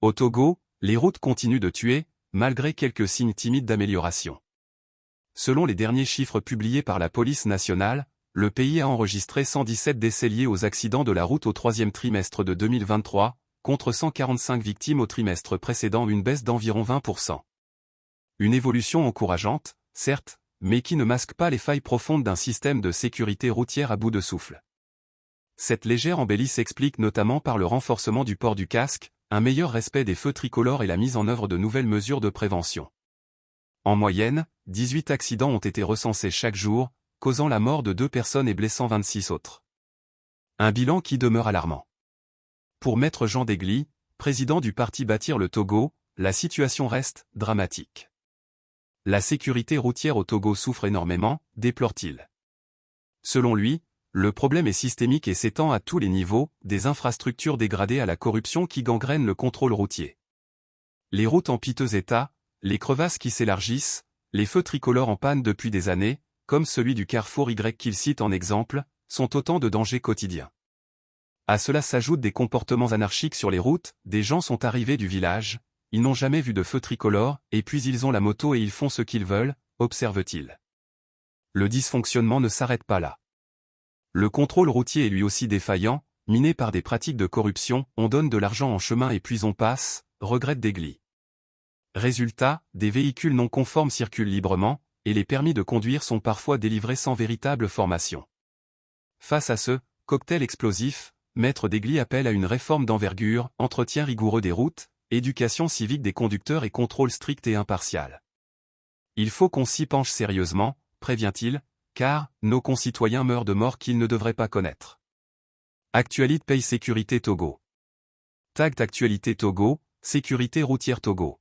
Au Togo, les routes continuent de tuer, malgré quelques signes timides d'amélioration. Selon les derniers chiffres publiés par la police nationale, le pays a enregistré 117 décès liés aux accidents de la route au troisième trimestre de 2023, contre 145 victimes au trimestre précédent, une baisse d'environ 20%. Une évolution encourageante, certes, mais qui ne masque pas les failles profondes d'un système de sécurité routière à bout de souffle. Cette légère embellie s'explique notamment par le renforcement du port du casque, un meilleur respect des feux tricolores et la mise en œuvre de nouvelles mesures de prévention. En moyenne, 18 accidents ont été recensés chaque jour, causant la mort de 2 personnes et blessant 26 autres. Un bilan qui demeure alarmant. Pour Maître Jean Degli, président du parti Bâtir le Togo, la situation reste dramatique. La sécurité routière au Togo souffre énormément, déplore-t-il. Selon lui, le problème est systémique et s'étend à tous les niveaux, des infrastructures dégradées à la corruption qui gangrène le contrôle routier. Les routes en piteux état, les crevasses qui s'élargissent, les feux tricolores en panne depuis des années, comme celui du carrefour Y qu'il cite en exemple, sont autant de dangers quotidiens. À cela s'ajoutent des comportements anarchiques sur les routes, des gens sont arrivés du village, ils n'ont jamais vu de feu tricolore, et puis ils ont la moto et ils font ce qu'ils veulent, observe-t-il. Le dysfonctionnement ne s'arrête pas là. Le contrôle routier est lui aussi défaillant, miné par des pratiques de corruption, on donne de l'argent en chemin et puis on passe, regrette Degli. Résultat, des véhicules non conformes circulent librement, et les permis de conduire sont parfois délivrés sans véritable formation. Face à ce cocktail explosif, Maître Degli appelle à une réforme d'envergure, entretien rigoureux des routes, éducation civique des conducteurs et contrôle strict et impartial. Il faut qu'on s'y penche sérieusement, prévient-il, car nos concitoyens meurent de morts qu'ils ne devraient pas connaître. Actualité Pays Sécurité Togo. Tag Actualité Togo, Sécurité routière Togo.